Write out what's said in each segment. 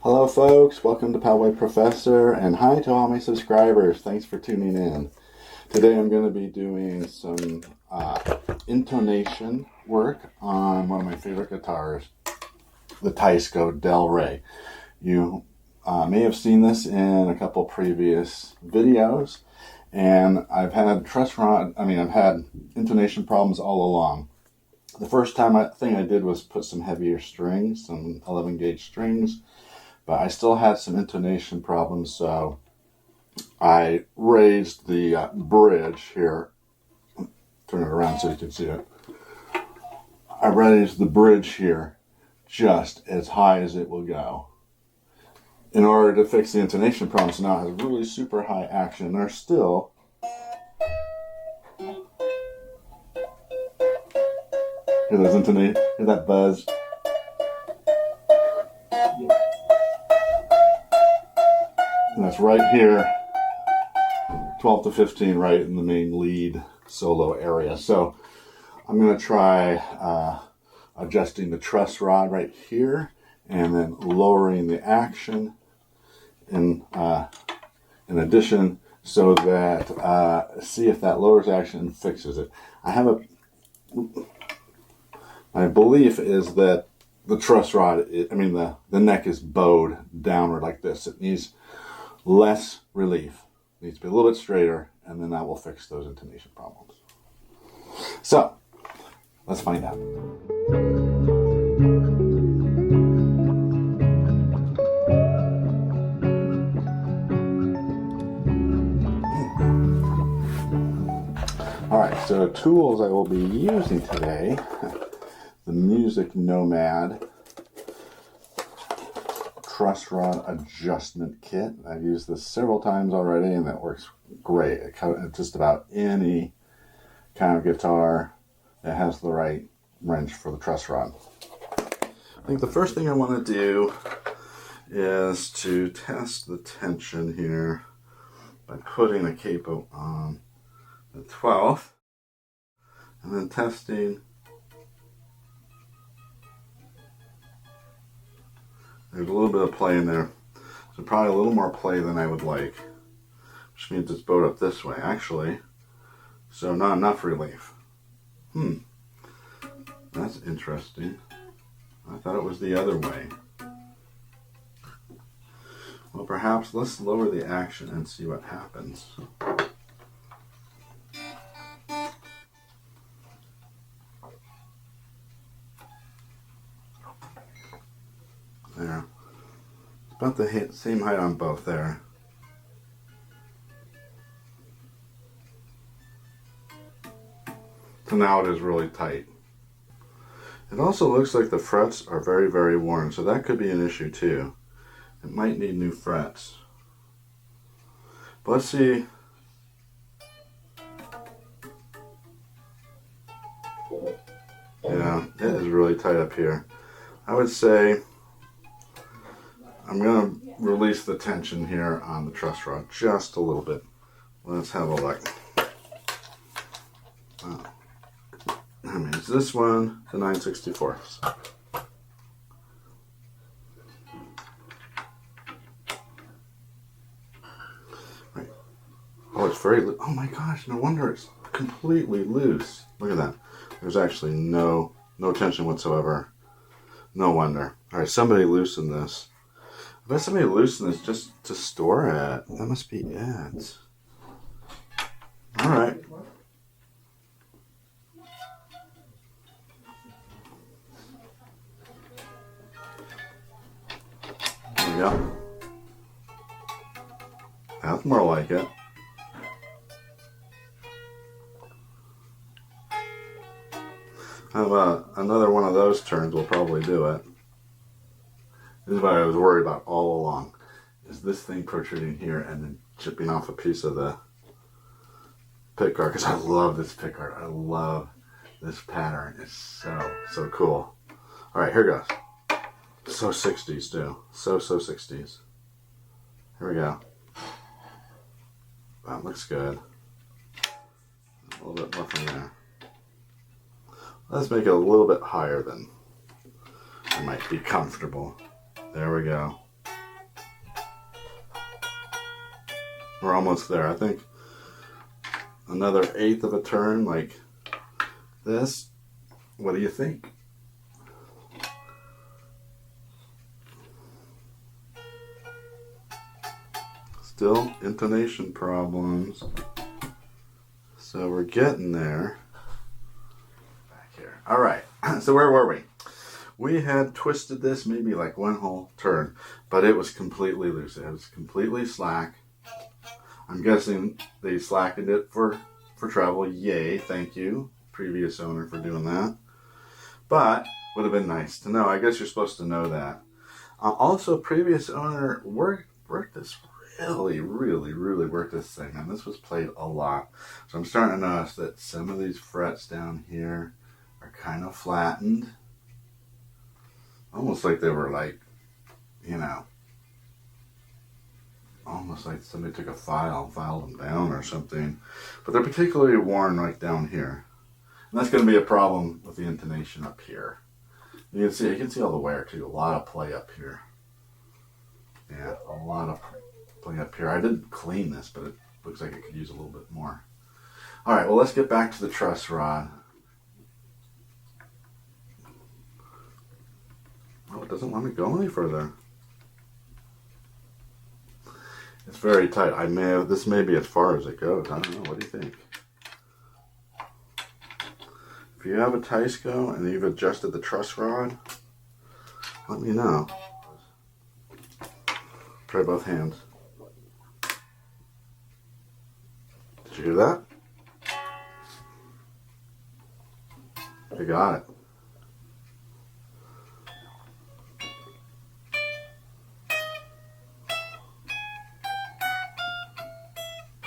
Hello folks, welcome to Poway Professor, and hi to all my subscribers. Thanks for tuning in. Today I'm going to be doing some intonation work on one of my favorite guitars, the Teisco Del Rey. You may have seen this in a couple previous videos, and I've had I've had intonation problems all along. The first thing I did was put some heavier strings, some 11 gauge strings, but I still had some intonation problems, so I raised the bridge here. Turn it around so you can see it. I raised the bridge here just as high as it will go in order to fix the intonation problem. So now it has really super high action. There's still hear those intonation, hear that buzz. And that's right here, 12 to 15, right in the main lead solo area. So I'm going to try adjusting the truss rod right here, and then lowering the action in addition, so that see if that lowers action and fixes it. My belief is that the truss rod, the neck is bowed downward like this. It needs less relief. It needs to be a little bit straighter, and then that will fix those intonation problems. So, let's find out. Alright, so tools I will be using today, the Music Nomad Truss Rod Adjustment Kit. I've used this several times already, and that works great. It's just about any kind of guitar that has the right wrench for the truss rod. I think the first thing I want to do is to test the tension here by putting a capo on the 12th, and then testing. There's a little bit of play in there, so probably a little more play than I would like, which means it's bowed up this way, actually. So not enough relief. That's interesting. I thought it was the other way. Well, perhaps let's lower the action and see what happens. There. It's about the same height on both there. So now it is really tight. It also looks like the frets are very, very worn, so that could be an issue too. It might need new frets. But let's see. Yeah, it is really tight up here. I would say I'm going to release the tension here on the truss rod just a little bit. Let's have a look. That means this one to 9/64. Right. Oh, it's very loose. Oh my gosh, no wonder it's completely loose. Look at that. There's actually no tension whatsoever. No wonder. Alright, somebody loosened this. I bet somebody loosened this just to store it. That must be it. Alright. There we go. That's more like it. How about another one of those turns will probably do it. This is what I was worried about all along. Is this thing protruding here and then chipping off a piece of the pick guard, because I love this pick guard. I love this pattern. It's so cool. Alright, here goes. So 60s too. So 60s. Here we go. That looks good. A little bit more from there. Let's make it a little bit higher than I might be comfortable. There we go. We're almost there. I think another 1/8 of a turn like this. What do you think? Still intonation problems. So we're getting there. Back here. All right. So where were we? We had twisted this maybe like 1 whole turn, but it was completely loose. It was completely slack. I'm guessing they slackened it for travel. Yay, thank you, previous owner, for doing that. But would have been nice to know. I guess you're supposed to know that. Also, previous owner worked this really worked this thing, and this was played a lot. So I'm starting to notice that some of these frets down here are kind of flattened. Almost like they were like, you know, almost like somebody took a file and filed them down or something. But they're particularly worn right down here. And that's going to be a problem with the intonation up here. You can see all the wear too. A lot of play up here. Yeah, a lot of play up here. I did clean this, but it looks like it could use a little bit more. All right, well, let's get back to the truss rod. Oh, it doesn't want me to go any further. It's very tight. This may be as far as it goes. I don't know. What do you think? If you have a Teisco and you've adjusted the truss rod, let me know. Try both hands. Did you hear that? I got it.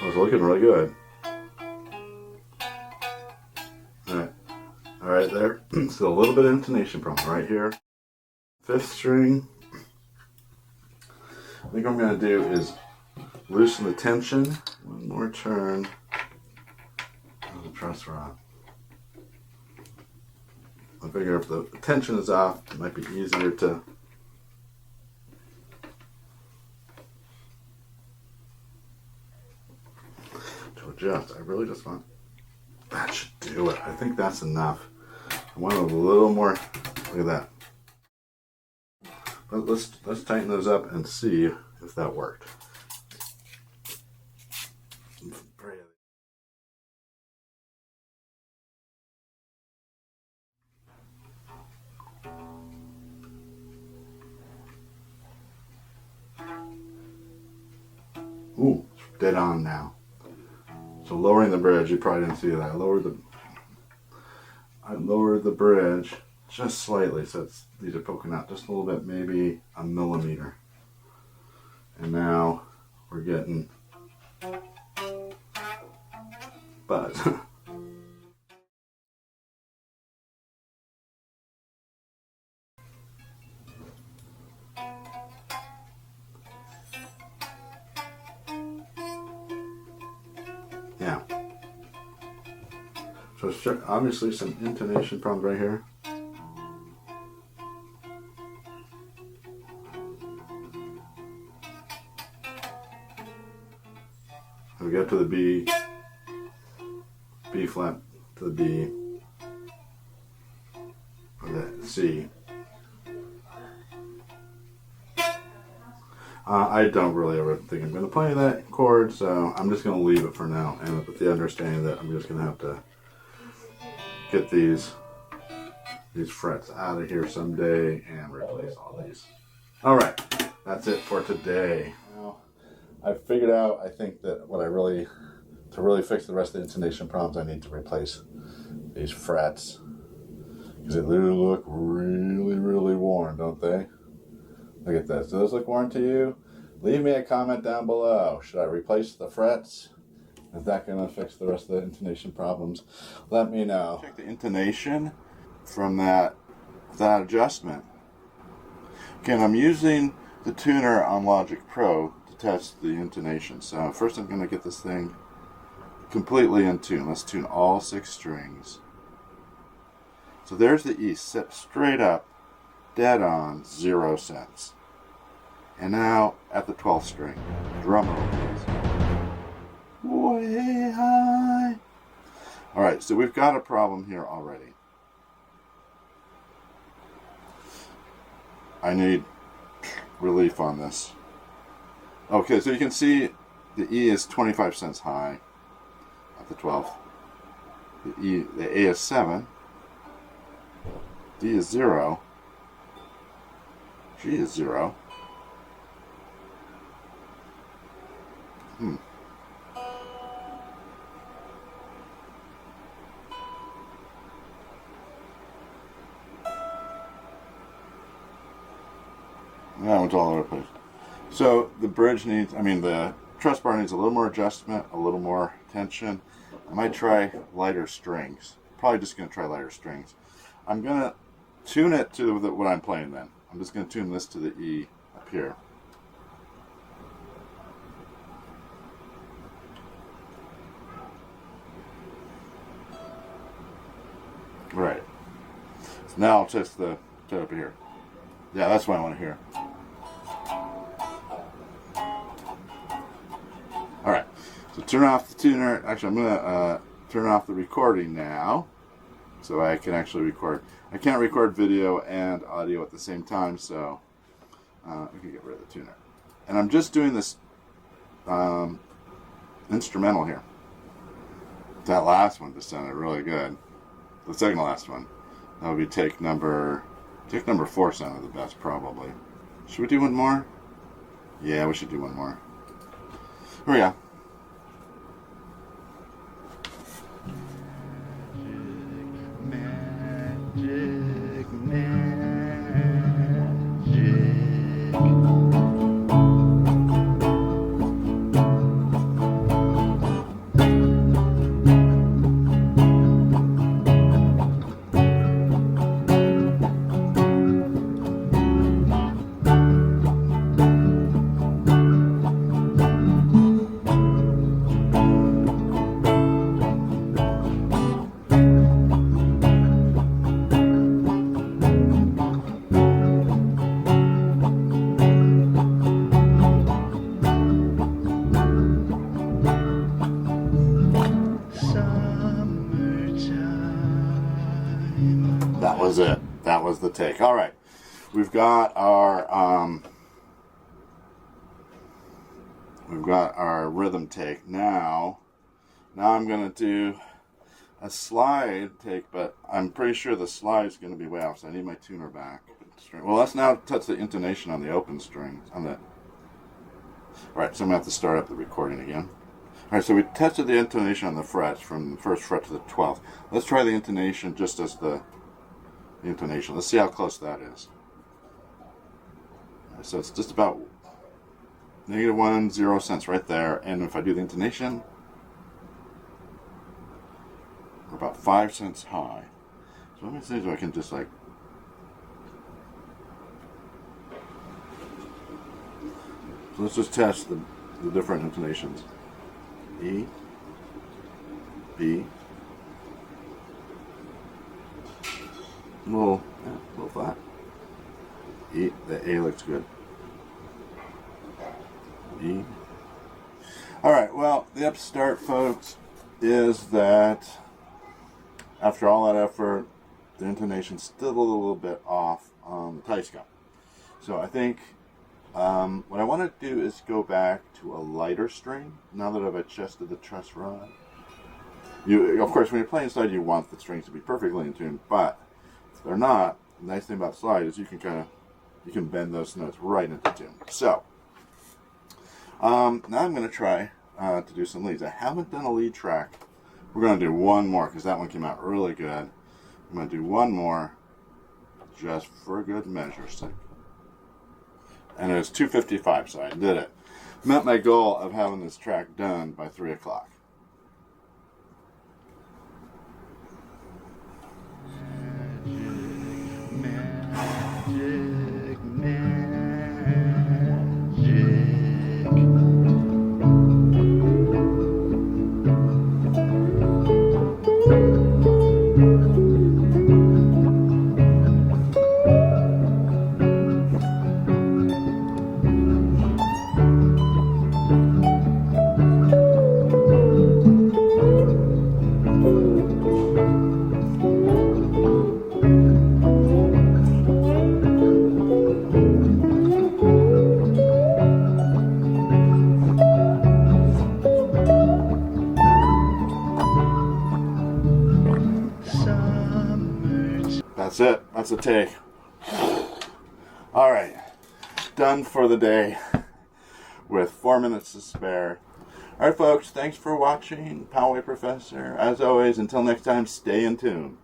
Oh, it's looking really good. All right, there. Still a little bit of intonation problem right here. 5th string. I think what I'm going to do is loosen the tension. 1 more turn of the truss rod. I figure if the tension is off, it might be easier to adjust. I really just want, that should do it. I think that's enough. I want a little more. Look at that. But let's tighten those up and see if that worked. Ooh, it's dead on now. So lowering the bridge, you probably didn't see that. I lowered the bridge just slightly, so these are poking out just a little bit, maybe a millimeter. And now we're getting buzz. Yeah. So obviously some intonation problems right here. We got to the B flat to the B, or the C. I don't really ever think I'm going to play that chord, so I'm just going to leave it for now, and with the understanding that I'm just going to have to get these frets out of here someday and replace all these. All right, that's it for today. Now, I figured out, I think that to really fix the rest of the intonation problems, I need to replace these frets, because they look really worn, don't they? Look at this. Do those look worn to you? Leave me a comment down below. Should I replace the frets? Is that going to fix the rest of the intonation problems? Let me know. Check the intonation from that adjustment. Again, I'm using the tuner on Logic Pro to test the intonation. So first I'm going to get this thing completely in tune. Let's tune all 6 strings. So there's the E, set straight up, dead on, 0 cents. And now at the 12th string, drum roll please. way high. All right, so we've got a problem here already. I need relief on this. Okay, so you can see the E is 25 cents high at the 12th. The A is 7. D is 0. G is 0. That one's all over the place. So the bridge needs, the truss bar needs a little more adjustment, a little more tension. I might try lighter strings. Probably just going to try lighter strings. I'm going to tune it to what I'm playing then. I'm just going to tune this to the E up here. Right. So now I'll test the up here. Yeah, that's what I want to hear. Alright, so turn off the tuner. Actually, I'm going to turn off the recording now so I can actually record. I can't record video and audio at the same time, so we can get rid of the tuner. And I'm just doing this instrumental here. That last one just sounded really good. The second to last one. That would be take number 4 sounded the best, probably. Should we do one more? Yeah, we should do one more. Here we go. Magic, That was it. That was the take. All right, we've got our rhythm take. Now I'm gonna do a slide take, but I'm pretty sure the slide is gonna be way off, so I need my tuner back. Well, let's now touch the intonation on the open string. All right, so I'm gonna have to start up the recording again. All right, so we tested the intonation on the frets from the first fret to the 12th. Let's try the intonation just as the intonation. Let's see how close that is. Right, so it's just about -1 cents right there, and if I do the intonation, we're about 5 cents high. So let me see if I can just so let's just test the different intonations. E, B, a little flat. E, the A looks good. E. Alright, well, the upstart, folks, is that after all that effort, the intonation's still a little bit off on the Teisco. So I think what I want to do is go back to a lighter string now that I've adjusted the truss rod. Of course, when you're playing slide, you want the strings to be perfectly in tune, but if they're not, the nice thing about slide is you can bend those notes right into tune. So now I'm going to try to do some leads. I haven't done a lead track. We're going to do one more because that one came out really good. I'm going to do one more just for good measure's sake. And it was 2:55, so I did it. Met my goal of having this track done by 3 o'clock. That's a take. All right, done for the day with 4 minutes to spare. All right, folks, thanks for watching Poway Professor. As always, until next time, stay in tune.